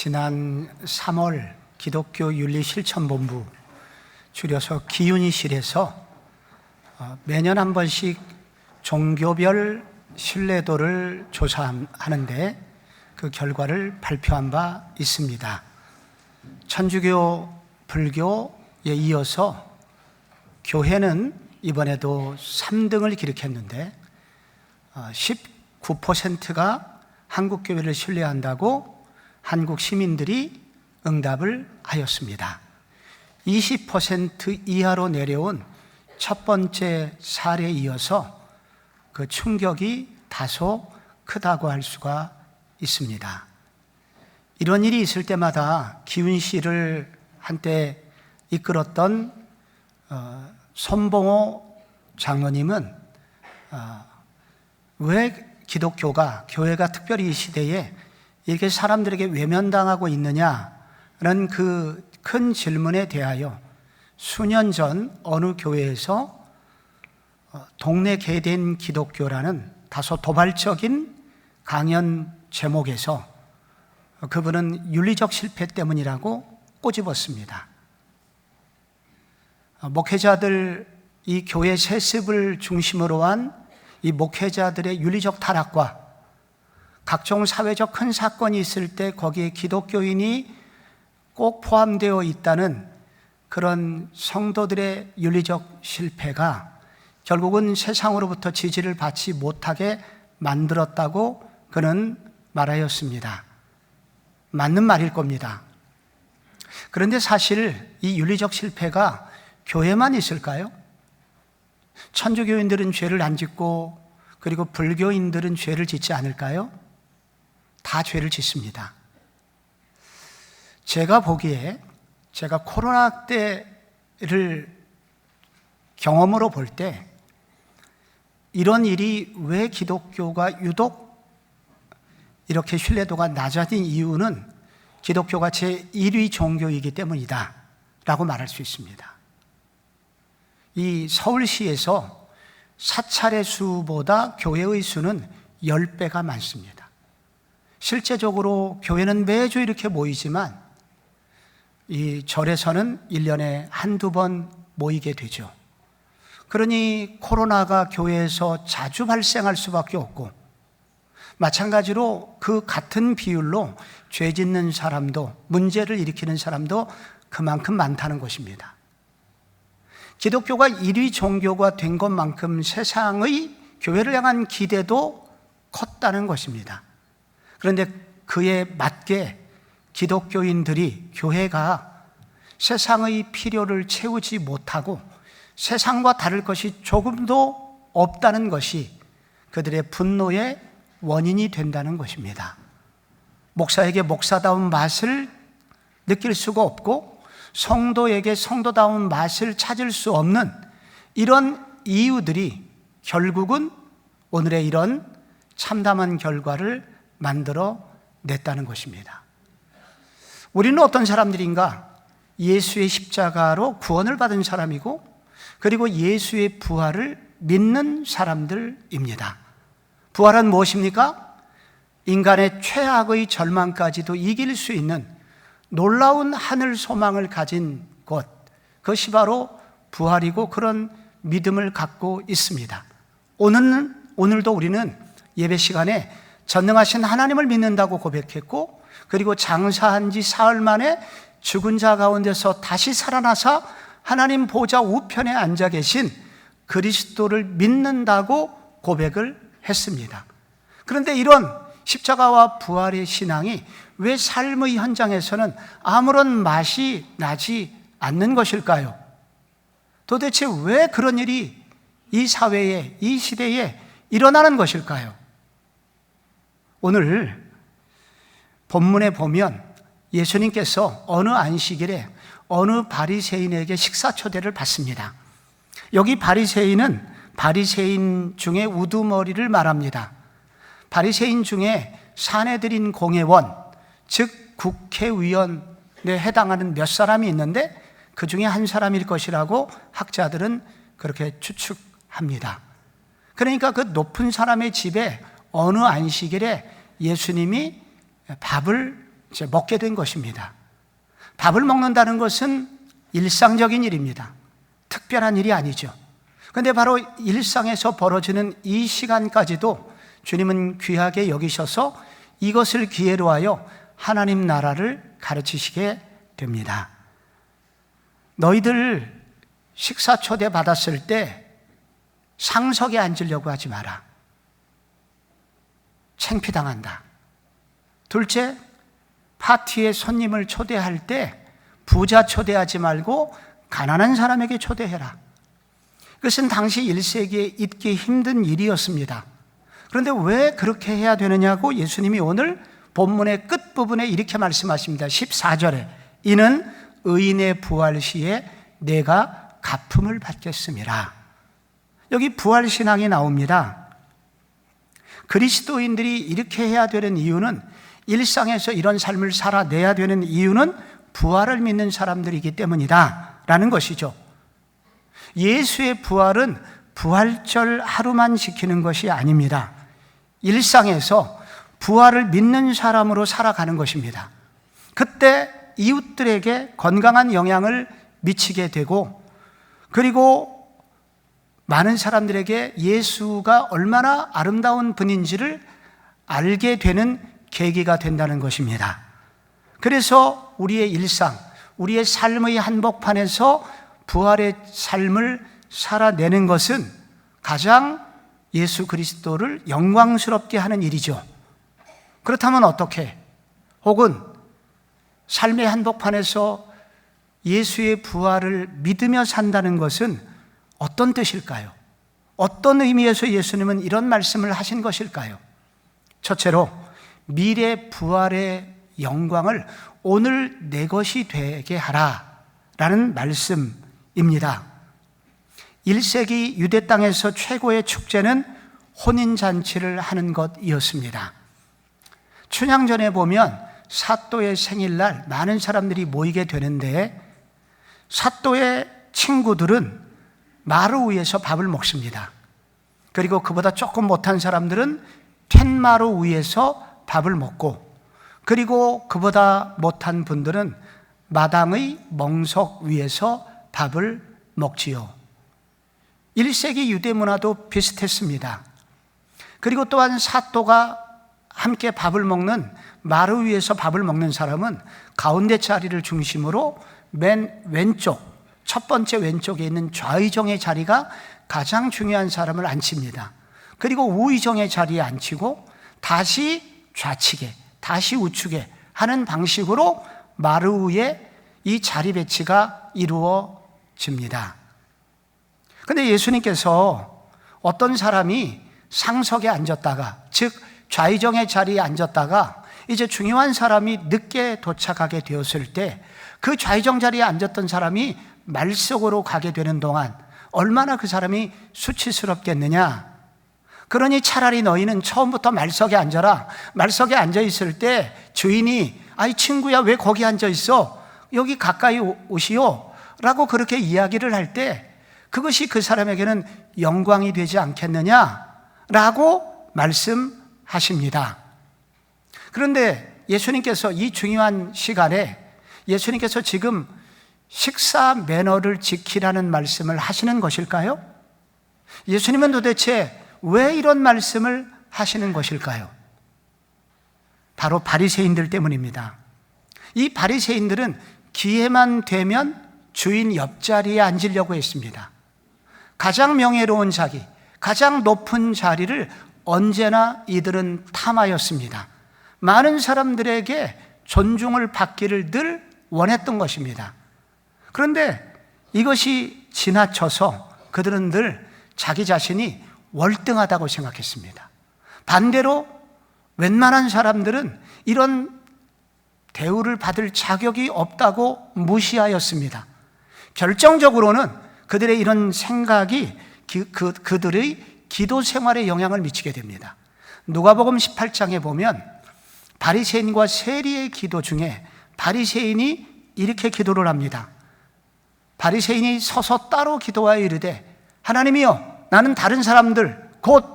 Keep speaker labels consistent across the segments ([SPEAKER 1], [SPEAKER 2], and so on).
[SPEAKER 1] 지난 3월 기독교 윤리실천본부, 줄여서 기윤이실에서 매년 한 번씩 종교별 신뢰도를 조사하는데 그 결과를 발표한 바 있습니다. 천주교, 불교에 이어서 교회는 이번에도 3등을 기록했는데 19%가 한국교회를 신뢰한다고 한국 시민들이 응답을 하였습니다. 20% 이하로 내려온 첫 번째 사례에 이어서 그 충격이 다소 크다고 할 수가 있습니다. 이런 일이 있을 때마다 기훈씨를 한때 이끌었던 손봉호 장로님은 왜 기독교가, 교회가 특별히 이 시대에 이렇게 사람들에게 외면당하고 있느냐는 그 큰 질문에 대하여 수년 전 어느 교회에서 동네 개된 기독교라는 다소 도발적인 강연 제목에서 그분은 윤리적 실패 때문이라고 꼬집었습니다. 목회자들, 이 교회 세습을 중심으로 한 이 목회자들의 윤리적 타락과 각종 사회적 큰 사건이 있을 때 거기에 기독교인이 꼭 포함되어 있다는 그런 성도들의 윤리적 실패가 결국은 세상으로부터 지지를 받지 못하게 만들었다고 그는 말하였습니다. 맞는 말일 겁니다. 그런데 사실 이 윤리적 실패가 교회만 있을까요? 천주교인들은 죄를 안 짓고 그리고 불교인들은 죄를 짓지 않을까요? 다 죄를 짓습니다. 제가 보기에 제가 코로나 때를 경험으로 볼 때 이런 일이 왜 기독교가 유독 이렇게 신뢰도가 낮아진 이유는 기독교가 제1위 종교이기 때문이다 라고 말할 수 있습니다. 이 서울시에서 사찰의 수보다 교회의 수는 10배가 많습니다. 실제적으로 교회는 매주 이렇게 모이지만 이 절에서는 1년에 한두 번 모이게 되죠. 그러니 코로나가 교회에서 자주 발생할 수밖에 없고, 마찬가지로 그 같은 비율로 죄 짓는 사람도, 문제를 일으키는 사람도 그만큼 많다는 것입니다. 기독교가 1위 종교가 된 것만큼 세상의 교회를 향한 기대도 컸다는 것입니다. 그런데 그에 맞게 기독교인들이, 교회가 세상의 필요를 채우지 못하고 세상과 다를 것이 조금도 없다는 것이 그들의 분노의 원인이 된다는 것입니다. 목사에게 목사다운 맛을 느낄 수가 없고 성도에게 성도다운 맛을 찾을 수 없는 이런 이유들이 결국은 오늘의 이런 참담한 결과를 만들어 냈다는 것입니다. 우리는 어떤 사람들인가? 예수의 십자가로 구원을 받은 사람이고 그리고 예수의 부활을 믿는 사람들입니다. 부활은 무엇입니까? 인간의 최악의 절망까지도 이길 수 있는 놀라운 하늘 소망을 가진 것, 그것이 바로 부활이고 그런 믿음을 갖고 있습니다. 오늘도 우리는 예배 시간에 전능하신 하나님을 믿는다고 고백했고, 그리고 장사한 지 사흘 만에 죽은 자 가운데서 다시 살아나사 하나님 보좌 우편에 앉아 계신 그리스도를 믿는다고 고백을 했습니다. 그런데 이런 십자가와 부활의 신앙이 왜 삶의 현장에서는 아무런 맛이 나지 않는 것일까요? 도대체 왜 그런 일이 이 사회에, 이 시대에 일어나는 것일까요? 오늘 본문에 보면 예수님께서 어느 안식일에 어느 바리새인에게 식사 초대를 받습니다. 여기 바리새인은 바리새인 중에 우두머리를 말합니다. 바리새인 중에 산헤드린 공회원, 즉 국회의원에 해당하는 몇 사람이 있는데 그 중에 한 사람일 것이라고 학자들은 그렇게 추측합니다. 그러니까 그 높은 사람의 집에 어느 안식일에 예수님이 밥을 이제 먹게 된 것입니다. 밥을 먹는다는 것은 일상적인 일입니다. 특별한 일이 아니죠. 그런데 바로 일상에서 벌어지는 이 시간까지도 주님은 귀하게 여기셔서 이것을 기회로 하여 하나님 나라를 가르치시게 됩니다. 너희들 식사 초대 받았을 때 상석에 앉으려고 하지 마라. 창피당한다. 둘째, 파티에 손님을 초대할 때 부자 초대하지 말고 가난한 사람에게 초대해라. 그것은 당시 1세기에 잊기 힘든 일이었습니다. 그런데 왜 그렇게 해야 되느냐고 예수님이 오늘 본문의 끝부분에 이렇게 말씀하십니다. 14절에 이는 의인의 부활 시에 내가 갚음을 받겠음이라. 여기 부활신앙이 나옵니다. 그리스도인들이 이렇게 해야 되는 이유는, 일상에서 이런 삶을 살아내야 되는 이유는 부활을 믿는 사람들이기 때문이다 라는 것이죠. 예수의 부활은 부활절 하루만 지키는 것이 아닙니다. 일상에서 부활을 믿는 사람으로 살아가는 것입니다. 그때 이웃들에게 건강한 영향을 미치게 되고, 그리고 많은 사람들에게 예수가 얼마나 아름다운 분인지를 알게 되는 계기가 된다는 것입니다. 그래서 우리의 일상, 우리의 삶의 한복판에서 부활의 삶을 살아내는 것은 가장 예수 그리스도를 영광스럽게 하는 일이죠. 그렇다면 어떻게? 혹은 삶의 한복판에서 예수의 부활을 믿으며 산다는 것은 어떤 뜻일까요? 어떤 의미에서 예수님은 이런 말씀을 하신 것일까요? 첫째로, 미래 부활의 영광을 오늘 내 것이 되게 하라 라는 말씀입니다. 1세기 유대 땅에서 최고의 축제는 혼인잔치를 하는 것이었습니다. 춘향전에 보면 사또의 생일날 많은 사람들이 모이게 되는데, 사또의 친구들은 마루 위에서 밥을 먹습니다. 그리고 그보다 조금 못한 사람들은 툇마루 위에서 밥을 먹고, 그리고 그보다 못한 분들은 마당의 멍석 위에서 밥을 먹지요. 1세기 유대 문화도 비슷했습니다. 그리고 또한 사또가 함께 밥을 먹는 마루 위에서 밥을 먹는 사람은 가운데 자리를 중심으로 맨 왼쪽, 첫 번째 왼쪽에 있는 좌의정의 자리가 가장 중요한 사람을 앉힙니다. 그리고 우의정의 자리에 앉히고 다시 좌측에, 다시 우측에 하는 방식으로 마루 위에 이 자리 배치가 이루어집니다. 그런데 예수님께서 어떤 사람이 상석에 앉았다가, 즉 좌의정의 자리에 앉았다가 이제 중요한 사람이 늦게 도착하게 되었을 때 그 좌의정 자리에 앉았던 사람이 말석으로 가게 되는 동안 얼마나 그 사람이 수치스럽겠느냐. 그러니 차라리 너희는 처음부터 말석에 앉아라. 말석에 앉아 있을 때 주인이 아이 친구야 왜 거기 앉아 있어? 여기 가까이 오시오 라고 그렇게 이야기를 할 때 그것이 그 사람에게는 영광이 되지 않겠느냐라고 말씀하십니다. 그런데 예수님께서 이 중요한 시간에 예수님께서 지금 식사 매너를 지키라는 말씀을 하시는 것일까요? 예수님은 도대체 왜 이런 말씀을 하시는 것일까요? 바로 바리새인들 때문입니다. 이 바리새인들은 기회만 되면 주인 옆자리에 앉으려고 했습니다. 가장 명예로운 자리, 가장 높은 자리를 언제나 이들은 탐하였습니다. 많은 사람들에게 존중을 받기를 늘 원했던 것입니다. 그런데 이것이 지나쳐서 그들은 늘 자기 자신이 월등하다고 생각했습니다. 반대로 웬만한 사람들은 이런 대우를 받을 자격이 없다고 무시하였습니다. 결정적으로는 그들의 이런 생각이 그들의 기도 생활에 영향을 미치게 됩니다. 누가복음 18장에 보면 바리새인과 세리의 기도 중에 바리새인이 이렇게 기도를 합니다. 바리새인이 서서 따로 기도하여 이르되 하나님이여 나는 다른 사람들 곧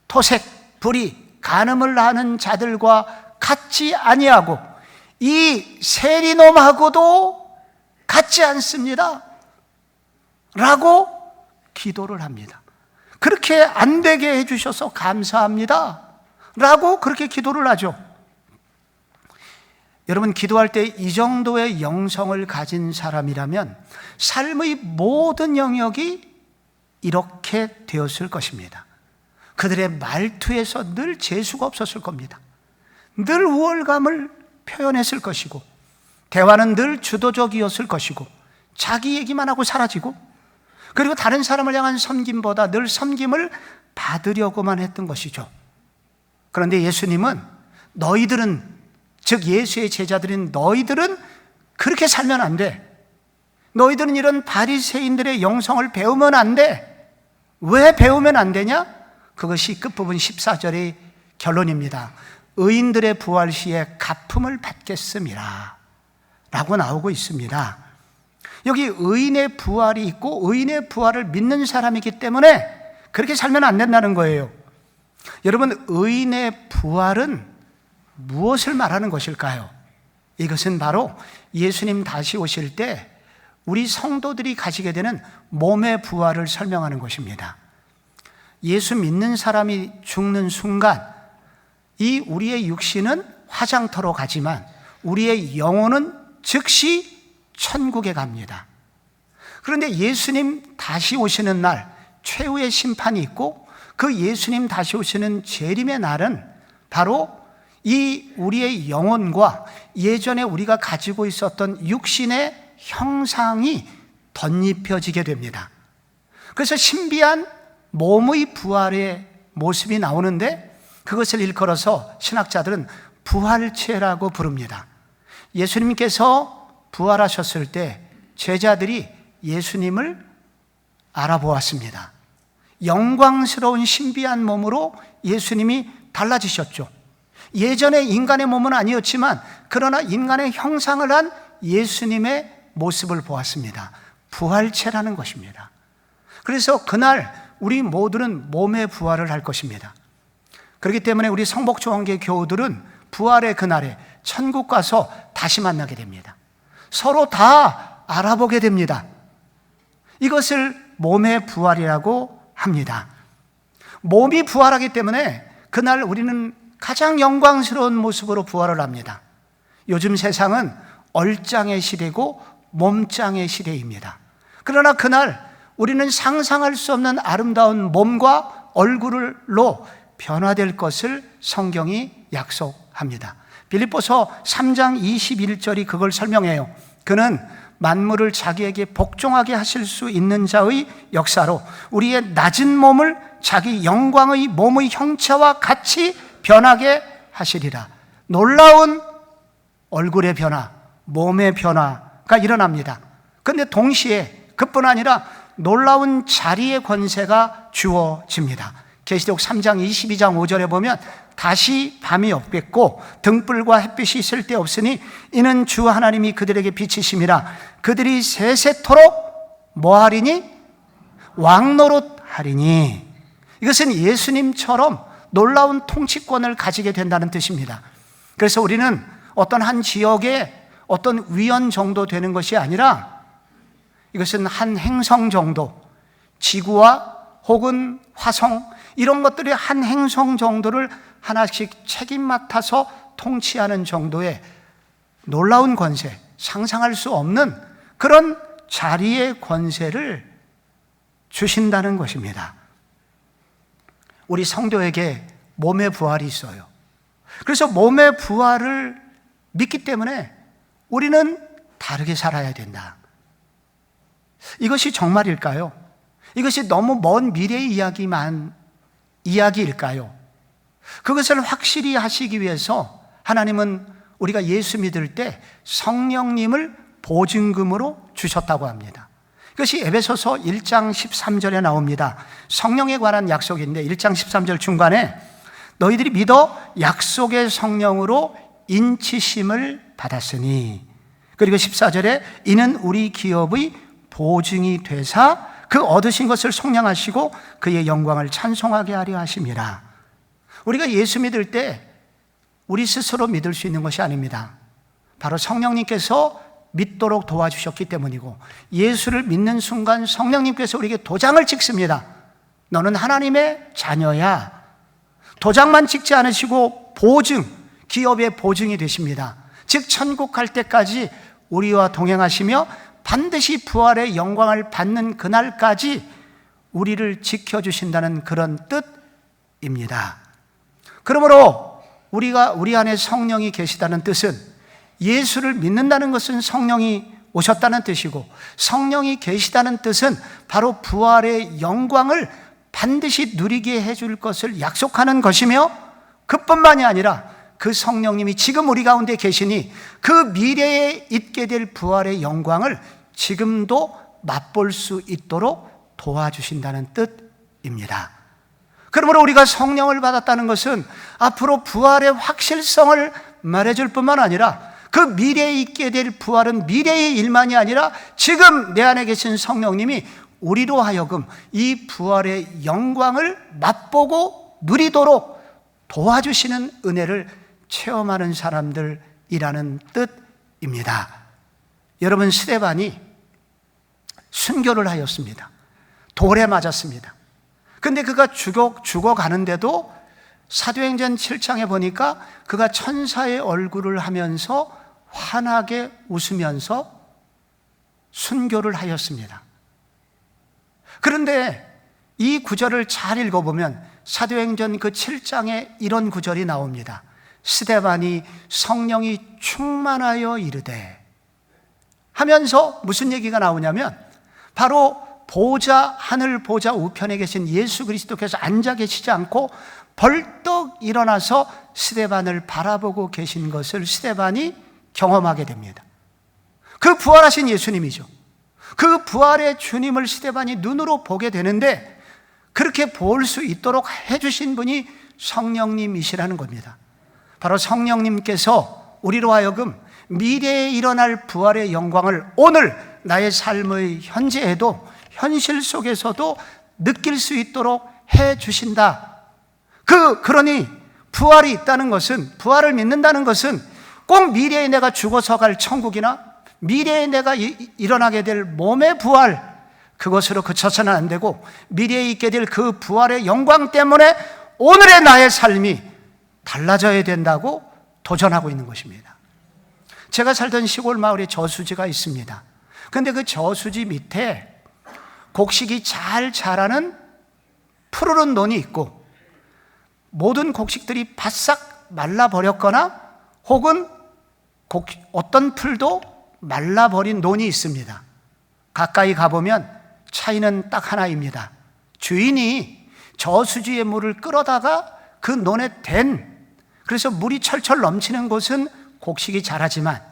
[SPEAKER 1] 토색, 불의, 간음을 하는 자들과 같지 아니하고 이 세리놈하고도 같지 않습니다 라고 기도를 합니다. 그렇게 안 되게 해주셔서 감사합니다 라고 그렇게 기도를 하죠. 여러분, 기도할 때 이 정도의 영성을 가진 사람이라면 삶의 모든 영역이 이렇게 되었을 것입니다. 그들의 말투에서 늘 재수가 없었을 겁니다. 늘 우월감을 표현했을 것이고, 대화는 늘 주도적이었을 것이고, 자기 얘기만 하고 사라지고, 그리고 다른 사람을 향한 섬김보다 늘 섬김을 받으려고만 했던 것이죠. 그런데 예수님은 너희들은, 즉 예수의 제자들인 너희들은 그렇게 살면 안 돼. 너희들은 이런 바리새인들의 영성을 배우면 안 돼. 왜 배우면 안 되냐? 그것이 끝부분 14절의 결론입니다. 의인들의 부활 시에 갚음을 받겠음이라 라고 나오고 있습니다. 여기 의인의 부활이 있고 의인의 부활을 믿는 사람이기 때문에 그렇게 살면 안 된다는 거예요. 여러분, 의인의 부활은 무엇을 말하는 것일까요? 이것은 바로 예수님 다시 오실 때 우리 성도들이 가지게 되는 몸의 부활을 설명하는 것입니다. 예수 믿는 사람이 죽는 순간 이 우리의 육신은 화장터로 가지만 우리의 영혼은 즉시 천국에 갑니다. 그런데 예수님 다시 오시는 날 최후의 심판이 있고, 그 예수님 다시 오시는 재림의 날은 바로 이 우리의 영혼과 예전에 우리가 가지고 있었던 육신의 형상이 덧입혀지게 됩니다. 그래서 신비한 몸의 부활의 모습이 나오는데, 그것을 일컬어서 신학자들은 부활체라고 부릅니다. 예수님께서 부활하셨을 때 제자들이 예수님을 알아보았습니다. 영광스러운 신비한 몸으로 예수님이 달라지셨죠. 예전에 인간의 몸은 아니었지만 그러나 인간의 형상을 한 예수님의 모습을 보았습니다. 부활체라는 것입니다. 그래서 그날 우리 모두는 몸의 부활을 할 것입니다. 그렇기 때문에 우리 성복조항계 교우들은 부활의 그날에 천국 가서 다시 만나게 됩니다. 서로 다 알아보게 됩니다. 이것을 몸의 부활이라고 합니다. 몸이 부활하기 때문에 그날 우리는 가장 영광스러운 모습으로 부활을 합니다. 요즘 세상은 얼짱의 시대고 몸짱의 시대입니다. 그러나 그날 우리는 상상할 수 없는 아름다운 몸과 얼굴로 변화될 것을 성경이 약속합니다. 빌립보서 3장 21절이 그걸 설명해요. 그는 만물을 자기에게 복종하게 하실 수 있는 자의 역사로 우리의 낮은 몸을 자기 영광의 몸의 형체와 같이 변하게 하시리라. 놀라운 얼굴의 변화, 몸의 변화가 일어납니다. 그런데 동시에 그뿐 아니라 놀라운 자리의 권세가 주어집니다. 계시록 3장 22장 5절에 보면 다시 밤이 없겠고 등불과 햇빛이 있을 데 없으니 이는 주 하나님이 그들에게 비치심이라. 그들이 세세토록 뭐하리니? 왕노릇하리니. 이것은 예수님처럼 놀라운 통치권을 가지게 된다는 뜻입니다. 그래서 우리는 어떤 한 지역의 어떤 위원 정도 되는 것이 아니라 이것은 한 행성 정도, 지구와 혹은 화성 이런 것들이 한 행성 정도를 하나씩 책임 맡아서 통치하는 정도의 놀라운 권세, 상상할 수 없는 그런 자리의 권세를 주신다는 것입니다. 우리 성도에게 몸의 부활이 있어요. 그래서 몸의 부활을 믿기 때문에 우리는 다르게 살아야 된다. 이것이 정말일까요? 이것이 너무 먼 미래의 이야기일까요? 그것을 확실히 하시기 위해서 하나님은 우리가 예수 믿을 때 성령님을 보증금으로 주셨다고 합니다. 이것이 에베소서 1장 13절에 나옵니다. 성령에 관한 약속인데 1장 13절 중간에 너희들이 믿어 약속의 성령으로 인치심을 받았으니, 그리고 14절에 이는 우리 기업의 보증이 되사 그 얻으신 것을 속량하시고 그의 영광을 찬송하게 하려 하심이라. 우리가 예수 믿을 때 우리 스스로 믿을 수 있는 것이 아닙니다. 바로 성령님께서 믿도록 도와주셨기 때문이고, 예수를 믿는 순간 성령님께서 우리에게 도장을 찍습니다. 너는 하나님의 자녀야. 도장만 찍지 않으시고 보증, 기업의 보증이 되십니다. 즉 천국 갈 때까지 우리와 동행하시며 반드시 부활의 영광을 받는 그날까지 우리를 지켜주신다는 그런 뜻입니다. 그러므로 우리 안에 성령이 계시다는 뜻은, 예수를 믿는다는 것은 성령이 오셨다는 뜻이고, 성령이 계시다는 뜻은 바로 부활의 영광을 반드시 누리게 해줄 것을 약속하는 것이며, 그뿐만이 아니라 그 성령님이 지금 우리 가운데 계시니 그 미래에 있게 될 부활의 영광을 지금도 맛볼 수 있도록 도와주신다는 뜻입니다. 그러므로 우리가 성령을 받았다는 것은 앞으로 부활의 확실성을 말해줄 뿐만 아니라, 그 미래에 있게 될 부활은 미래의 일만이 아니라 지금 내 안에 계신 성령님이 우리로 하여금 이 부활의 영광을 맛보고 누리도록 도와주시는 은혜를 체험하는 사람들이라는 뜻입니다. 여러분, 스데반이 순교를 하였습니다. 돌에 맞았습니다. 근데 그가 죽어가는데도 사도행전 7장에 보니까 그가 천사의 얼굴을 하면서 환하게 웃으면서 순교를 하였습니다. 그런데 이 구절을 잘 읽어보면 사도행전 그 7장에 이런 구절이 나옵니다. 스데반이 성령이 충만하여 이르되 하면서 무슨 얘기가 나오냐면, 바로 보좌, 하늘 보좌 우편에 계신 예수 그리스도께서 앉아 계시지 않고 벌떡 일어나서 스데반을 바라보고 계신 것을 스데반이 경험하게 됩니다. 그 부활하신 예수님이죠. 그 부활의 주님을 스데반이 눈으로 보게 되는데, 그렇게 볼 수 있도록 해주신 분이 성령님이시라는 겁니다. 바로 성령님께서 우리로 하여금 미래에 일어날 부활의 영광을 오늘 나의 삶의 현재에도, 현실 속에서도 느낄 수 있도록 해주신다. 그러니 부활이 있다는 것은, 부활을 믿는다는 것은 꼭 미래에 내가 죽어서 갈 천국이나 미래에 내가 일어나게 될 몸의 부활, 그것으로 그쳐서는 안 되고, 미래에 있게 될 그 부활의 영광 때문에 오늘의 나의 삶이 달라져야 된다고 도전하고 있는 것입니다. 제가 살던 시골 마을에 저수지가 있습니다. 그런데 그 저수지 밑에 곡식이 잘 자라는 푸르른 논이 있고, 모든 곡식들이 바싹 말라버렸거나 혹은 어떤 풀도 말라버린 논이 있습니다. 가까이 가보면 차이는 딱 하나입니다. 주인이 저수지의 물을 끌어다가 그 논에 그래서 물이 철철 넘치는 곳은 곡식이 자라지만,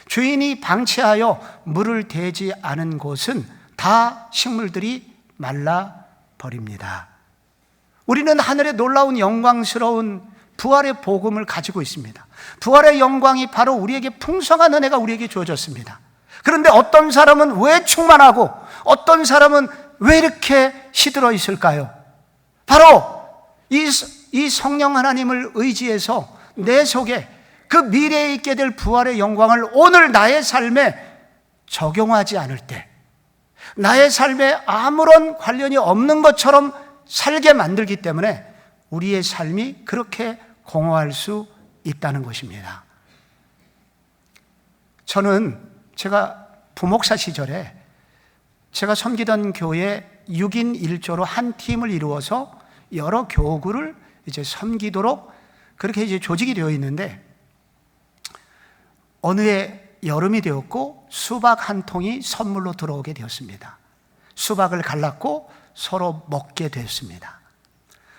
[SPEAKER 1] 주인이 방치하여 물을 대지 않은 곳은 다 식물들이 말라버립니다. 우리는 하늘의 놀라운 영광스러운 부활의 복음을 가지고 있습니다. 부활의 영광이 바로 우리에게 풍성한 은혜가 우리에게 주어졌습니다. 그런데 어떤 사람은 왜 충만하고 어떤 사람은 왜 이렇게 시들어 있을까요? 바로 이 성령 하나님을 의지해서 내 속에 그 미래에 있게 될 부활의 영광을 오늘 나의 삶에 적용하지 않을 때, 나의 삶에 아무런 관련이 없는 것처럼 살게 만들기 때문에 우리의 삶이 그렇게 공허할 수 있다는 것입니다. 저는 제가 부목사 시절에 제가 섬기던 교회 6인 1조로 한 팀을 이루어서 여러 교구를 이제 섬기도록 그렇게 이제 조직이 되어 있는데, 어느 해 여름이 되었고 수박 한 통이 선물로 들어오게 되었습니다. 수박을 갈랐고 서로 먹게 되었습니다.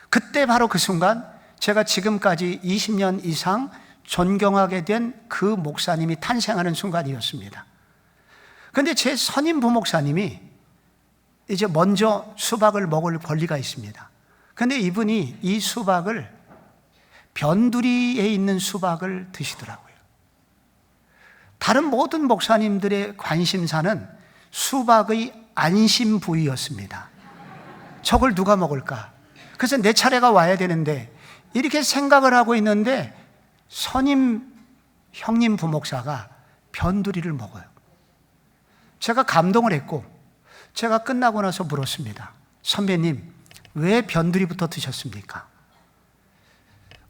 [SPEAKER 1] 그때 바로 그 순간 제가 지금까지 20년 이상 존경하게 된 그 목사님이 탄생하는 순간이었습니다. 그런데 제 선임 부목사님이 이제 먼저 수박을 먹을 권리가 있습니다. 그런데 이분이 이 수박을, 변두리에 있는 수박을 드시더라고요. 다른 모든 목사님들의 관심사는 수박의 안심 부위였습니다. 저걸 누가 먹을까? 그래서 내 차례가 와야 되는데 이렇게 생각을 하고 있는데, 선임 형님 부목사가 변두리를 먹어요. 제가 감동을 했고 제가 끝나고 나서 물었습니다. 선배님, 왜 변두리부터 드셨습니까?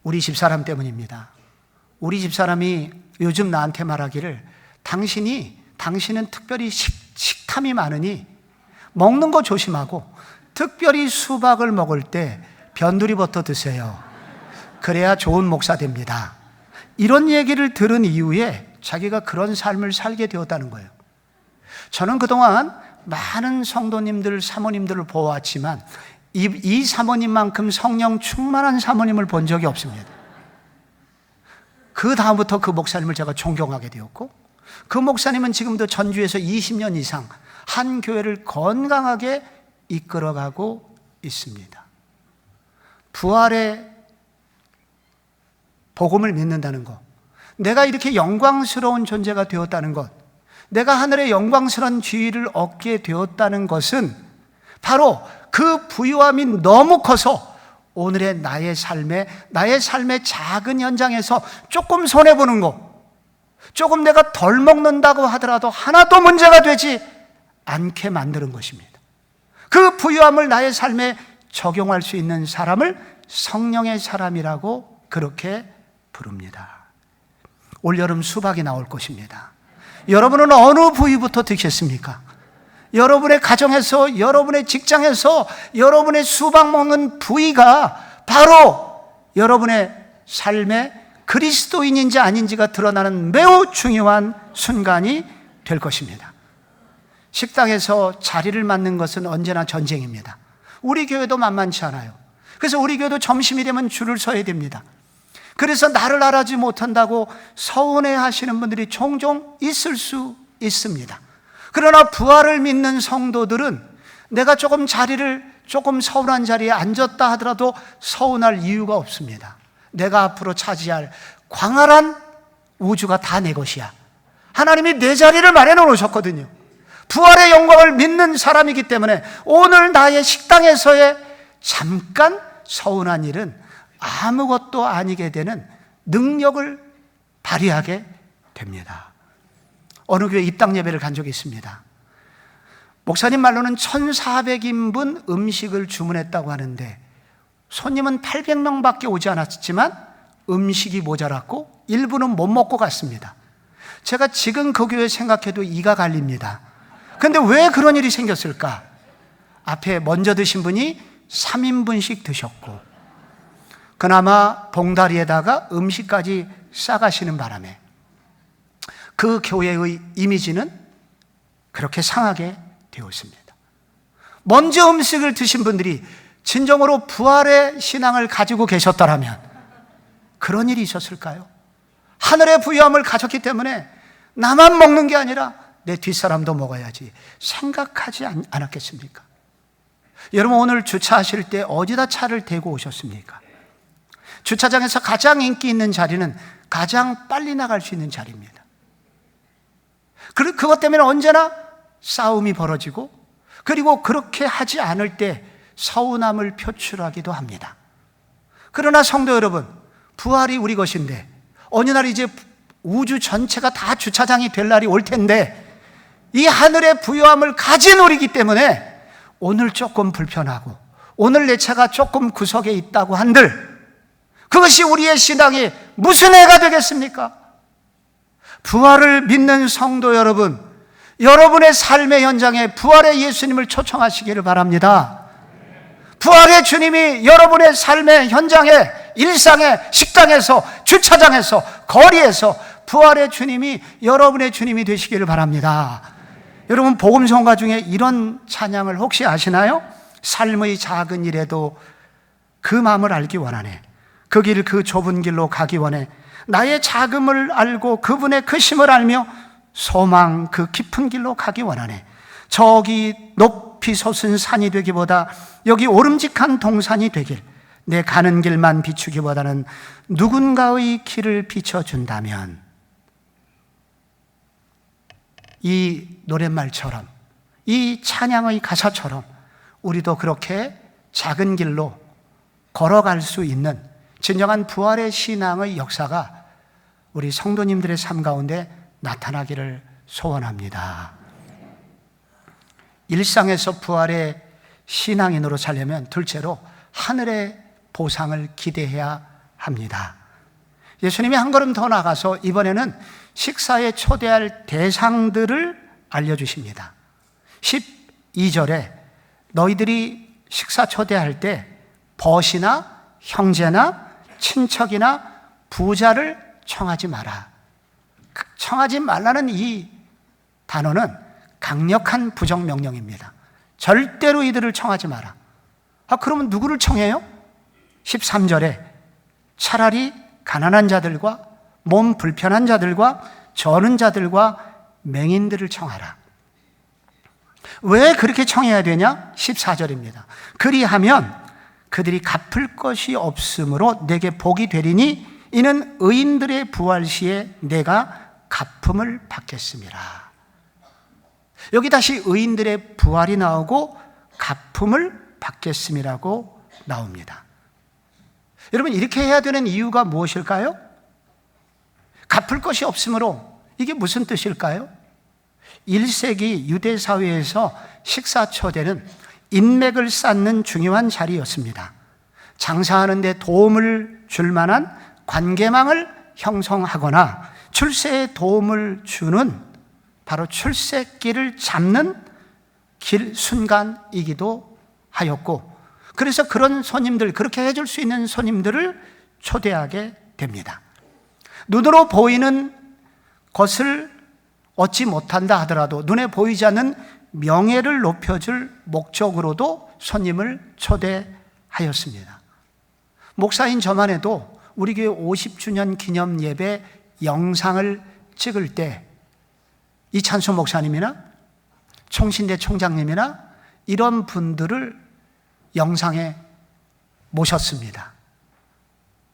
[SPEAKER 1] 우리 집사람 때문입니다. 우리 집사람이 요즘 나한테 말하기를 당신은 특별히 식탐이 많으니 먹는 거 조심하고 특별히 수박을 먹을 때 변두리부터 드세요. 그래야 좋은 목사 됩니다. 이런 얘기를 들은 이후에 자기가 그런 삶을 살게 되었다는 거예요. 저는 그동안 많은 성도님들, 사모님들을 보아왔지만 이 사모님만큼 성령 충만한 사모님을 본 적이 없습니다. 그 다음부터 그 목사님을 제가 존경하게 되었고, 그 목사님은 지금도 전주에서 20년 이상 한 교회를 건강하게 이끌어가고 있습니다. 부활의 복음을 믿는다는 것, 내가 이렇게 영광스러운 존재가 되었다는 것, 내가 하늘의 영광스러운 지위를 얻게 되었다는 것은 바로 그 부유함이 너무 커서 오늘의 나의 삶의 작은 현장에서 조금 손해보는 거, 조금 내가 덜 먹는다고 하더라도 하나도 문제가 되지 않게 만드는 것입니다. 그 부유함을 나의 삶에 적용할 수 있는 사람을 성령의 사람이라고 그렇게 부릅니다. 올여름 수박이 나올 것입니다. 여러분은 어느 부위부터 드셨습니까? 여러분의 가정에서, 여러분의 직장에서 여러분의 수박 먹는 부위가 바로 여러분의 삶에 그리스도인인지 아닌지가 드러나는 매우 중요한 순간이 될 것입니다. 식당에서 자리를 맡는 것은 언제나 전쟁입니다. 우리 교회도 만만치 않아요. 그래서 우리 교회도 점심이 되면 줄을 서야 됩니다. 그래서 나를 알아주지 못한다고 서운해 하시는 분들이 종종 있을 수 있습니다. 그러나 부활을 믿는 성도들은 내가 조금 서운한 자리에 앉았다 하더라도 서운할 이유가 없습니다. 내가 앞으로 차지할 광활한 우주가 다 내 것이야. 하나님이 내 자리를 마련해 놓으셨거든요. 부활의 영광을 믿는 사람이기 때문에 오늘 나의 식당에서의 잠깐 서운한 일은 아무것도 아니게 되는 능력을 발휘하게 됩니다. 어느 교회 입당 예배를 간 적이 있습니다. 목사님 말로는 1,400인분 음식을 주문했다고 하는데 손님은 800명밖에 오지 않았지만 음식이 모자랐고 일부는 못 먹고 갔습니다. 제가 지금 그 교회 생각해도 이가 갈립니다. 그런데 왜 그런 일이 생겼을까? 앞에 먼저 드신 분이 3인분씩 드셨고 그나마 봉다리에다가 음식까지 싸가시는 바람에 그 교회의 이미지는 그렇게 상하게 되었습니다. 먼저 음식을 드신 분들이 진정으로 부활의 신앙을 가지고 계셨더라면 그런 일이 있었을까요? 하늘의 부유함을 가졌기 때문에 나만 먹는 게 아니라 내 뒷사람도 먹어야지 생각하지 않았겠습니까? 여러분, 오늘 주차하실 때 어디다 차를 대고 오셨습니까? 주차장에서 가장 인기 있는 자리는 가장 빨리 나갈 수 있는 자리입니다. 그것 때문에 언제나 싸움이 벌어지고, 그리고 그렇게 하지 않을 때 서운함을 표출하기도 합니다. 그러나 성도 여러분, 부활이 우리 것인데 어느 날 이제 우주 전체가 다 주차장이 될 날이 올 텐데 이 하늘의 부유함을 가진 우리이기 때문에 오늘 조금 불편하고 오늘 내 차가 조금 구석에 있다고 한들 그것이 우리의 신앙이 무슨 해가 되겠습니까? 부활을 믿는 성도 여러분, 여러분의 삶의 현장에 부활의 예수님을 초청하시기를 바랍니다. 부활의 주님이 여러분의 삶의 현장에, 일상에, 식당에서, 주차장에서, 거리에서 부활의 주님이 여러분의 주님이 되시기를 바랍니다. 여러분, 복음성가 중에 이런 찬양을 혹시 아시나요? 삶의 작은 일에도 그 마음을 알기 원하네. 그 길, 그 좁은 길로 가기 원해. 나의 작음을 알고 그분의 크심을 알며 소망 그 깊은 길로 가기 원하네. 저기 높이 솟은 산이 되기보다 여기 오름직한 동산이 되길, 내 가는 길만 비추기보다는 누군가의 길을 비춰준다면, 이 노랫말처럼, 이 찬양의 가사처럼 우리도 그렇게 작은 길로 걸어갈 수 있는 진정한 부활의 신앙의 역사가 우리 성도님들의 삶 가운데 나타나기를 소원합니다. 일상에서 부활의 신앙인으로 살려면 둘째로 하늘의 보상을 기대해야 합니다. 예수님이 한 걸음 더 나가서 이번에는 식사에 초대할 대상들을 알려주십니다. 12절에 너희들이 식사 초대할 때 벗이나 형제나 친척이나 부자를 청하지 마라. 청하지 말라는 이 단어는 강력한 부정명령입니다. 절대로 이들을 청하지 마라. 그러면 누구를 청해요? 13절에 차라리 가난한 자들과 몸 불편한 자들과 저는 자들과 맹인들을 청하라. 왜 그렇게 청해야 되냐? 14절입니다. 그리하면 그들이 갚을 것이 없으므로 내게 복이 되리니 이는 의인들의 부활 시에 내가 갚음을 받겠습니다. 여기 다시 의인들의 부활이 나오고 갚음을 받겠음이라고 나옵니다. 여러분, 이렇게 해야 되는 이유가 무엇일까요? 갚을 것이 없으므로 이게 무슨 뜻일까요? 1세기 유대 사회에서 식사 초대는 인맥을 쌓는 중요한 자리였습니다. 장사하는 데 도움을 줄 만한 관계망을 형성하거나 출세에 도움을 주는 바로 출세길을 잡는 길 순간이기도 하였고, 그래서 그런 손님들, 그렇게 해줄 수 있는 손님들을 초대하게 됩니다. 눈으로 보이는 것을 얻지 못한다 하더라도 눈에 보이지 않는 명예를 높여줄 목적으로도 손님을 초대하였습니다. 목사인 저만 해도 우리 교회 50주년 기념 예배 영상을 찍을 때 이찬수 목사님이나 총신대 총장님이나 이런 분들을 영상에 모셨습니다.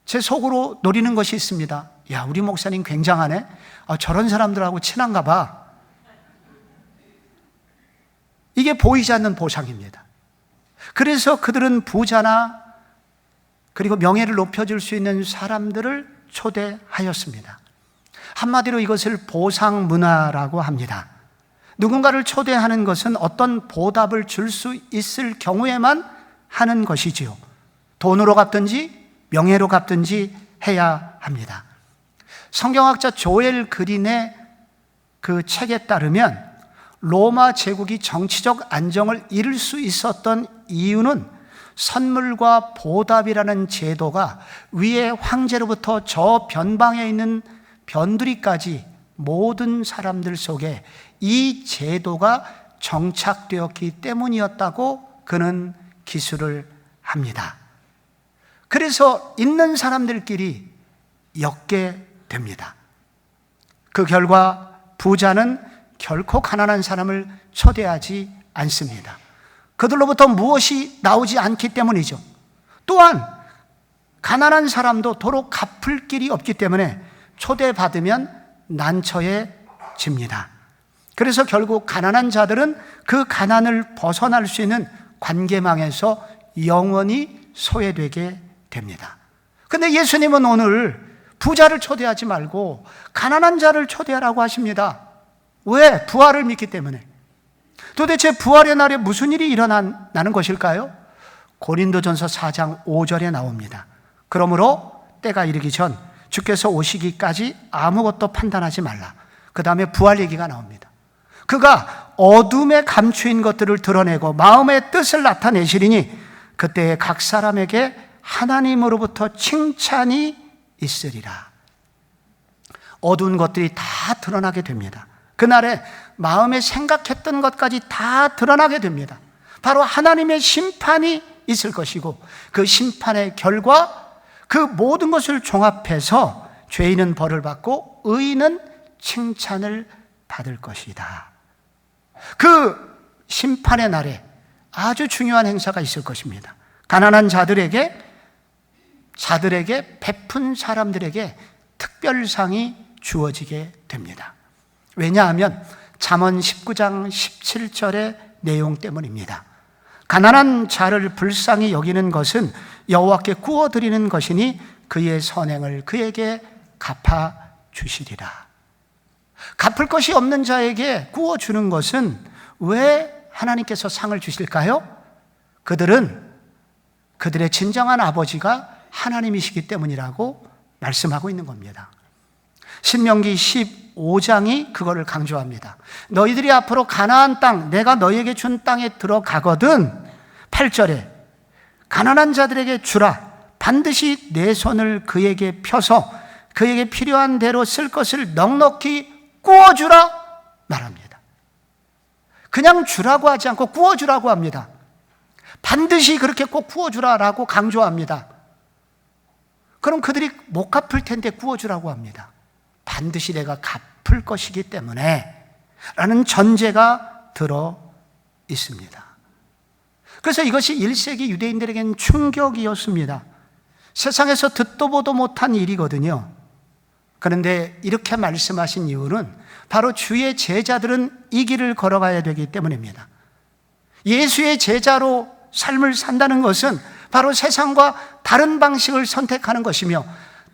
[SPEAKER 1] 제 속으로 노리는 것이 있습니다. 야, 우리 목사님 굉장하네. 저런 사람들하고 친한가 봐. 이게 보이지 않는 보상입니다. 그래서 그들은 부자나 그리고 명예를 높여줄 수 있는 사람들을 초대하였습니다. 한마디로 이것을 보상 문화라고 합니다. 누군가를 초대하는 것은 어떤 보답을 줄 수 있을 경우에만 하는 것이지요. 돈으로 갚든지 명예로 갚든지 해야 합니다. 성경학자 조엘 그린의 그 책에 따르면 로마 제국이 정치적 안정을 이룰 수 있었던 이유는 선물과 보답이라는 제도가 위의 황제로부터 저 변방에 있는 변두리까지 모든 사람들 속에 이 제도가 정착되었기 때문이었다고 그는 기술을 합니다. 그래서 있는 사람들끼리 엮게 됩니다. 그 결과 부자는 결코 가난한 사람을 초대하지 않습니다. 그들로부터 무엇이 나오지 않기 때문이죠. 또한 가난한 사람도 도로 갚을 길이 없기 때문에 초대받으면 난처해집니다. 그래서 결국 가난한 자들은 그 가난을 벗어날 수 있는 관계망에서 영원히 소외되게 됩니다. 근데 예수님은 오늘 부자를 초대하지 말고 가난한 자를 초대하라고 하십니다. 왜? 부활을 믿기 때문에. 도대체 부활의 날에 무슨 일이 일어나는 것일까요? 고린도전서 4장 5절에 나옵니다. 그러므로 때가 이르기 전 주께서 오시기까지 아무것도 판단하지 말라. 그 다음에 부활 얘기가 나옵니다. 그가 어둠에 감추인 것들을 드러내고 마음의 뜻을 나타내시리니 그때에 각 사람에게 하나님으로부터 칭찬이 있으리라. 어두운 것들이 다 드러나게 됩니다. 그날에 마음에 생각했던 것까지 다 드러나게 됩니다. 바로 하나님의 심판이 있을 것이고 그 심판의 결과 그 모든 것을 종합해서 죄인은 벌을 받고 의인은 칭찬을 받을 것이다. 그 심판의 날에 아주 중요한 행사가 있을 것입니다. 가난한 자들에게 베푼 사람들에게 특별상이 주어지게 됩니다. 왜냐하면 잠언 19장 17절의 내용 때문입니다. 가난한 자를 불쌍히 여기는 것은 여호와께 구워드리는 것이니 그의 선행을 그에게 갚아주시리라. 갚을 것이 없는 자에게 구워주는 것은 왜 하나님께서 상을 주실까요? 그들은 그들의 진정한 아버지가 하나님이시기 때문이라고 말씀하고 있는 겁니다. 신명기 15장이 그거를 강조합니다. 너희들이 앞으로 가나안 땅, 내가 너희에게 준 땅에 들어가거든 8절에 가난한 자들에게 주라. 반드시 내 손을 그에게 펴서 그에게 필요한 대로 쓸 것을 넉넉히 구워주라 말합니다. 그냥 주라고 하지 않고 구워주라고 합니다. 반드시 그렇게 꼭 구워주라라고 강조합니다. 그럼 그들이 못 갚을 텐데 구워주라고 합니다. 반드시 내가 갚을 것이기 때문에 라는 전제가 들어 있습니다. 그래서 이것이 1세기 유대인들에게는 충격이었습니다. 세상에서 듣도 보도 못한 일이거든요. 그런데 이렇게 말씀하신 이유는 바로 주의 제자들은 이 길을 걸어가야 되기 때문입니다. 예수의 제자로 삶을 산다는 것은 바로 세상과 다른 방식을 선택하는 것이며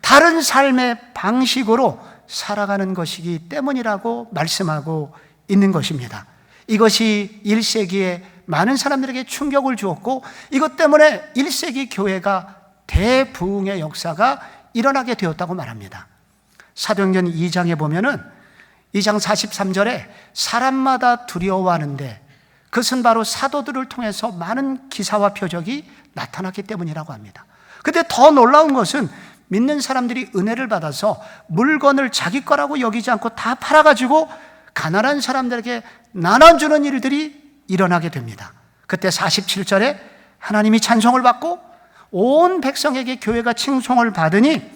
[SPEAKER 1] 다른 삶의 방식으로 살아가는 것이기 때문이라고 말씀하고 있는 것입니다. 이것이 1세기에 많은 사람들에게 충격을 주었고 이것 때문에 1세기 교회가 대부흥의 역사가 일어나게 되었다고 말합니다. 사도행전 2장에 보면은 2장 43절에 사람마다 두려워하는데 그것은 바로 사도들을 통해서 많은 기사와 표적이 나타났기 때문이라고 합니다. 근데 더 놀라운 것은 믿는 사람들이 은혜를 받아서 물건을 자기 거라고 여기지 않고 다 팔아가지고 가난한 사람들에게 나눠주는 일들이 일어나게 됩니다. 그때 47절에 하나님이 찬송을 받고 온 백성에게 교회가 칭송을 받으니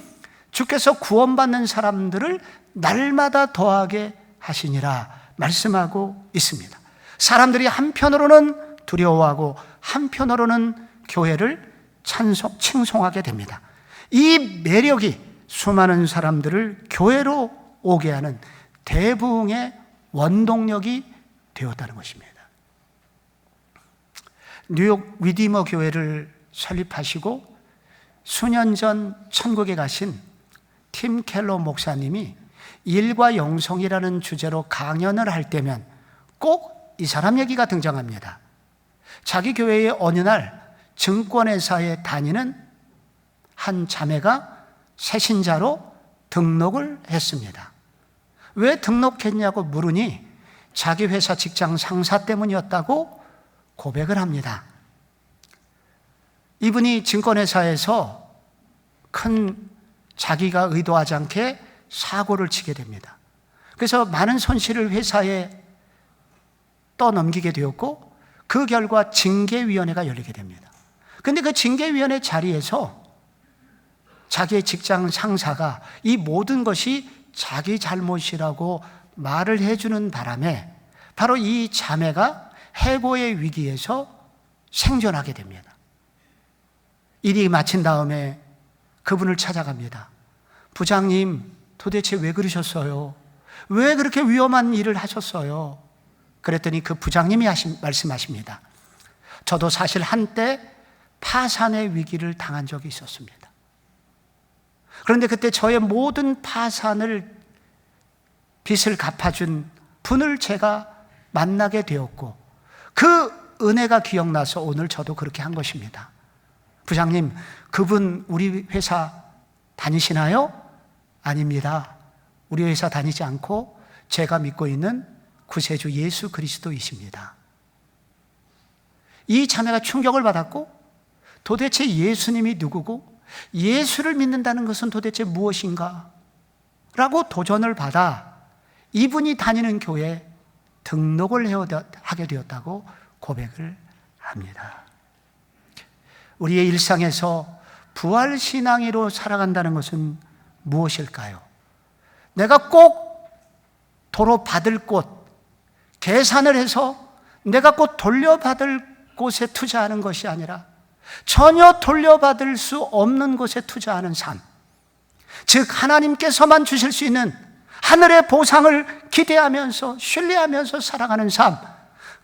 [SPEAKER 1] 주께서 구원받는 사람들을 날마다 더하게 하시니라 말씀하고 있습니다. 사람들이 한편으로는 두려워하고 한편으로는 교회를 칭송하게 됩니다. 이 매력이 수많은 사람들을 교회로 오게 하는 대부흥의 원동력이 되었다는 것입니다. 뉴욕 리디머 교회를 설립하시고 수년 전 천국에 가신 팀 켈러 목사님이 일과 영성이라는 주제로 강연을 할 때면 꼭 이 사람 얘기가 등장합니다. 자기 교회의 어느 날 증권회사에 다니는 한 자매가 새신자로 등록을 했습니다. 왜 등록했냐고 물으니 자기 회사 직장 상사 때문이었다고 고백을 합니다. 이분이 증권회사에서 큰 자기가 의도하지 않게 사고를 치게 됩니다. 그래서 많은 손실을 회사에 떠넘기게 되었고 그 결과 징계위원회가 열리게 됩니다. 그런데 그 징계위원회 자리에서 자기의 직장 상사가 이 모든 것이 자기 잘못이라고 말을 해주는 바람에 바로 이 자매가 해고의 위기에서 생존하게 됩니다. 일이 마친 다음에 그분을 찾아갑니다. 부장님, 도대체 왜 그러셨어요? 왜 그렇게 위험한 일을 하셨어요? 그랬더니 그 부장님이 말씀하십니다. 저도 사실 한때 파산의 위기를 당한 적이 있었습니다. 그런데 그때 저의 모든 파산을 빚을 갚아준 분을 제가 만나게 되었고 그 은혜가 기억나서 오늘 저도 그렇게 한 것입니다. 부장님, 그분 우리 회사 다니시나요? 아닙니다. 우리 회사 다니지 않고 제가 믿고 있는 구세주 예수 그리스도이십니다. 이 자매가 충격을 받았고 도대체 예수님이 누구고 예수를 믿는다는 것은 도대체 무엇인가? 라고 도전을 받아 이분이 다니는 교회에 등록을 하게 되었다고 고백을 합니다. 우리의 일상에서 부활신앙으로 살아간다는 것은 무엇일까요? 내가 꼭 도로 받을 곳, 계산을 해서 내가 꼭 돌려받을 곳에 투자하는 것이 아니라 전혀 돌려받을 수 없는 곳에 투자하는 삶, 즉 하나님께서만 주실 수 있는 하늘의 보상을 기대하면서 신뢰하면서 살아가는 삶,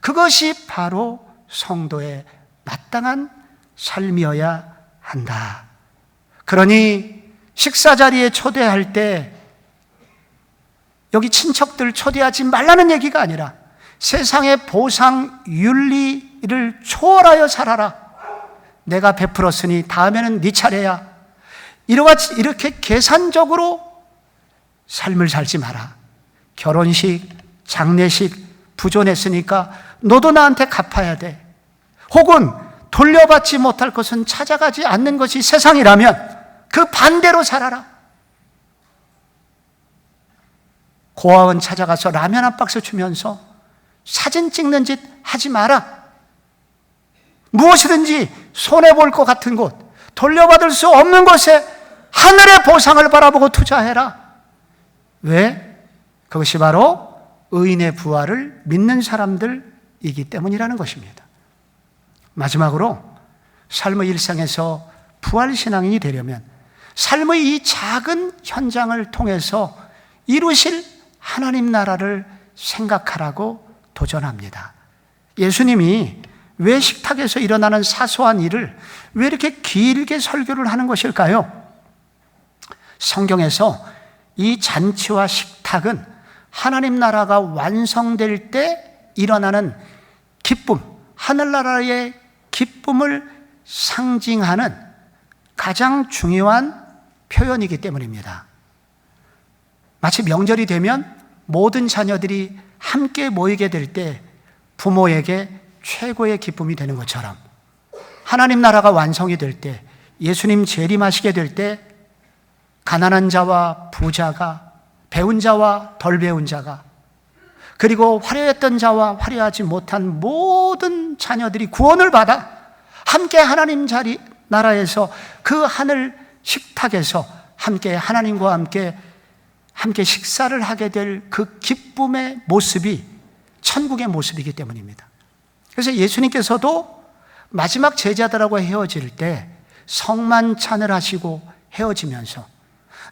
[SPEAKER 1] 그것이 바로 성도의 마땅한 삶이어야 한다. 그러니 식사 자리에 초대할 때 여기 친척들 초대하지 말라는 얘기가 아니라 세상의 보상 윤리를 초월하여 살아라. 내가 베풀었으니 다음에는 네 차례야. 이렇게 계산적으로 삶을 살지 마라. 결혼식, 장례식 부존했으니까 너도 나한테 갚아야 돼. 혹은 돌려받지 못할 것은 찾아가지 않는 것이 세상이라면 그 반대로 살아라. 고아원 찾아가서 라면 한 박스 주면서 사진 찍는 짓 하지 마라. 무엇이든지 손해볼 것 같은 곳, 돌려받을 수 없는 곳에 하늘의 보상을 바라보고 투자해라. 왜? 그것이 바로 의인의 부활을 믿는 사람들이기 때문이라는 것입니다. 마지막으로 삶의 일상에서 부활신앙인이 되려면 삶의 이 작은 현장을 통해서 이루실 하나님 나라를 생각하라고 도전합니다. 예수님이 왜 식탁에서 일어나는 사소한 일을 왜 이렇게 길게 설교를 하는 것일까요? 성경에서 이 잔치와 식탁은 하나님 나라가 완성될 때 일어나는 기쁨, 하늘나라의 기쁨을 상징하는 가장 중요한 표현이기 때문입니다. 마치 명절이 되면 모든 자녀들이 함께 모이게 될 때 부모에게 최고의 기쁨이 되는 것처럼 하나님 나라가 완성이 될 때, 예수님 재림하시게 될 때 가난한 자와 부자가, 배운 자와 덜 배운 자가, 그리고 화려했던 자와 화려하지 못한 모든 자녀들이 구원을 받아 함께 하나님 나라에서 그 하늘 식탁에서 함께 하나님과 함께 식사를 하게 될 그 기쁨의 모습이 천국의 모습이기 때문입니다. 그래서 예수님께서도 마지막 제자들하고 헤어질 때 성만찬을 하시고 헤어지면서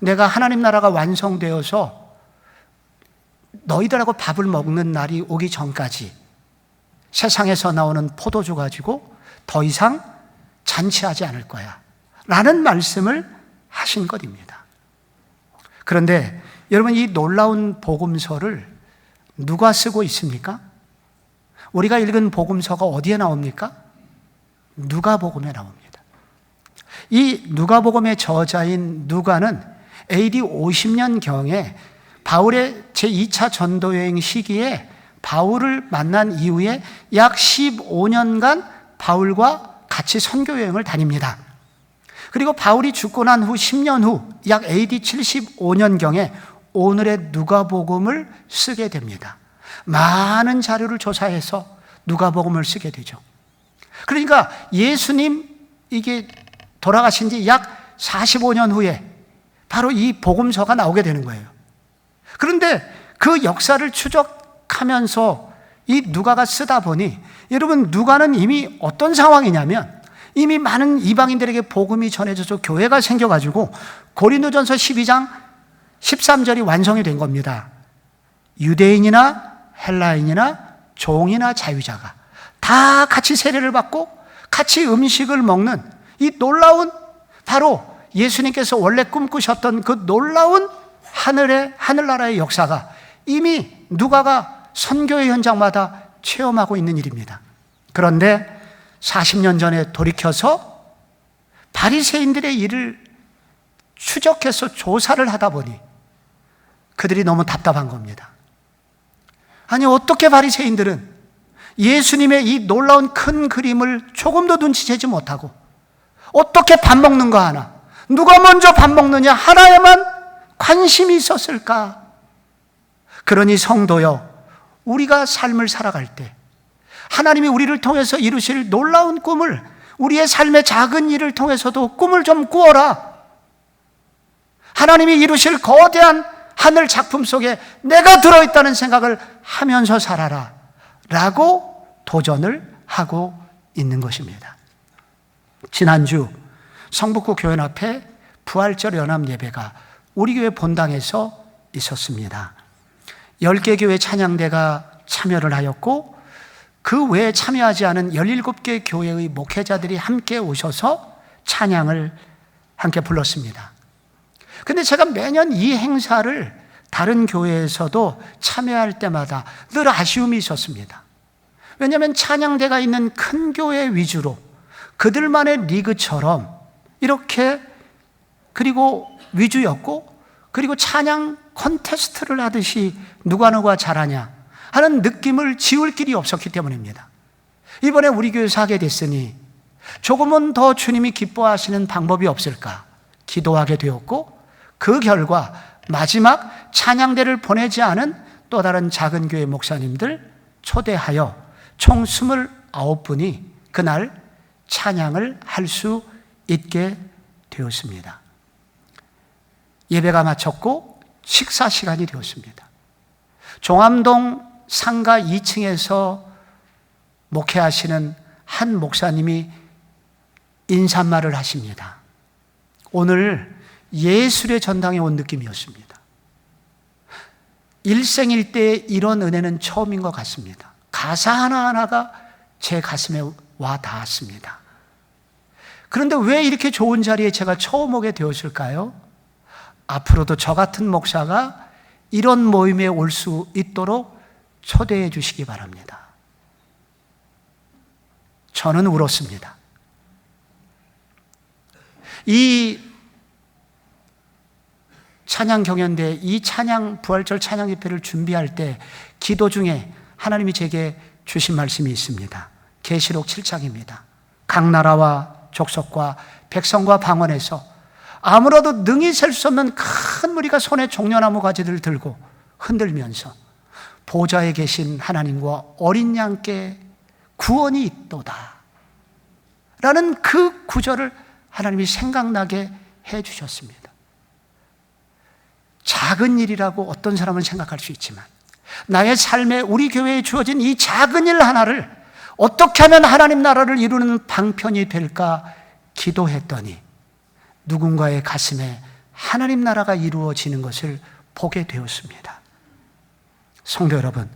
[SPEAKER 1] 내가 하나님 나라가 완성되어서 너희들하고 밥을 먹는 날이 오기 전까지 세상에서 나오는 포도주 가지고 더 이상 잔치하지 않을 거야 라는 말씀을 하신 것입니다. 그런데 여러분, 이 놀라운 복음서를 누가 쓰고 있습니까? 우리가 읽은 복음서가 어디에 나옵니까? 누가복음에 나옵니다. 이 누가복음의 저자인 누가는 AD 50년경에 바울의 제2차 전도여행 시기에 바울을 만난 이후에 약 15년간 바울과 같이 선교여행을 다닙니다. 그리고 바울이 죽고 난 후 10년 후 약 AD 75년경에 오늘의 누가복음을 쓰게 됩니다. 많은 자료를 조사해서 누가복음을 쓰게 되죠. 그러니까 예수님 이게 돌아가신 지 약 45년 후에 바로 이 복음서가 나오게 되는 거예요. 그런데 그 역사를 추적하면서 이 누가가 쓰다 보니, 여러분, 누가는 이미 어떤 상황이냐면 이미 많은 이방인들에게 복음이 전해져서 교회가 생겨가지고 고린도전서 12장 13절이 완성이 된 겁니다. 유대인이나 헬라인이나 종이나 자유자가 다 같이 세례를 받고 같이 음식을 먹는 이 놀라운, 바로 예수님께서 원래 꿈꾸셨던 그 놀라운 하늘나라의 역사가 이미 누가가 선교의 현장마다 체험하고 있는 일입니다. 그런데 40년 전에 돌이켜서 바리새인들의 일을 추적해서 조사를 하다 보니 그들이 너무 답답한 겁니다. 아니, 어떻게 바리새인들은 예수님의 이 놀라운 큰 그림을 조금도 눈치채지 못하고 어떻게 밥 먹는 거 하나, 누가 먼저 밥 먹느냐 하나에만 관심이 있었을까? 그러니 성도여, 우리가 삶을 살아갈 때 하나님이 우리를 통해서 이루실 놀라운 꿈을, 우리의 삶의 작은 일을 통해서도 꿈을 좀 꾸어라. 하나님이 이루실 거대한 하늘 작품 속에 내가 들어있다는 생각을 하면서 살아라 라고 도전을 하고 있는 것입니다. 지난주 성북구 교회 앞에 부활절 연합 예배가 우리 교회 본당에서 있었습니다. 10개 교회 찬양대가 참여를 하였고 그 외에 참여하지 않은 17개 교회의 목회자들이 함께 오셔서 찬양을 함께 불렀습니다. 근데 제가 매년 이 행사를 다른 교회에서도 참여할 때마다 늘 아쉬움이 있었습니다. 왜냐하면 찬양대가 있는 큰 교회 위주로 그들만의 리그처럼 이렇게 그리고 위주였고, 그리고 찬양 콘테스트를 하듯이 누가 잘하냐 하는 느낌을 지울 길이 없었기 때문입니다. 이번에 우리 교회에서 하게 됐으니 조금은 더 주님이 기뻐하시는 방법이 없을까 기도하게 되었고, 그 결과 마지막 찬양대를 보내지 않은 또 다른 작은 교회 목사님들 초대하여 총 29분이 그날 찬양을 할 수 있게 되었습니다. 예배가 마쳤고 식사 시간이 되었습니다. 종암동 상가 2층에서 목회하시는 한 목사님이 인사말을 하십니다. 오늘 예술의 전당에 온 느낌이었습니다. 일생일대에 이런 은혜는 처음인 것 같습니다. 가사 하나하나가 제 가슴에 와 닿았습니다. 그런데 왜 이렇게 좋은 자리에 제가 처음 오게 되었을까요? 앞으로도 저 같은 목사가 이런 모임에 올 수 있도록 초대해 주시기 바랍니다. 저는 울었습니다. 이 찬양 경연대, 이 찬양 부활절 찬양 집회를 준비할 때 기도 중에 하나님이 제게 주신 말씀이 있습니다. 계시록 7장입니다. 각 나라와 족속과 백성과 방언에서 아무라도 능히 셀 수 없는 큰 무리가 손에 종려나무 가지를 들고 흔들면서 보좌에 계신 하나님과 어린 양께 구원이 있도다 라는 그 구절을 하나님이 생각나게 해 주셨습니다. 작은 일이라고 어떤 사람은 생각할 수 있지만 나의 삶에 우리 교회에 주어진 이 작은 일 하나를 어떻게 하면 하나님 나라를 이루는 방편이 될까 기도했더니 누군가의 가슴에 하나님 나라가 이루어지는 것을 보게 되었습니다. 성도 여러분,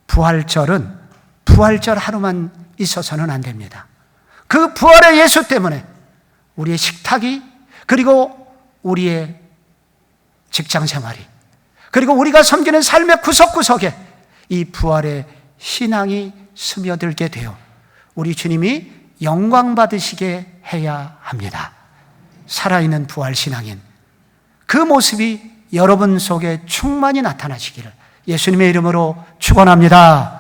[SPEAKER 1] 부활절은 부활절 하루만 있어서는 안 됩니다. 그 부활의 예수 때문에 우리의 식탁이, 그리고 우리의 직장 생활이, 그리고 우리가 섬기는 삶의 구석구석에 이 부활의 신앙이 스며들게 되어 우리 주님이 영광 받으시게 해야 합니다. 살아있는 부활신앙인 그 모습이 여러분 속에 충만히 나타나시기를 예수님의 이름으로 축원합니다.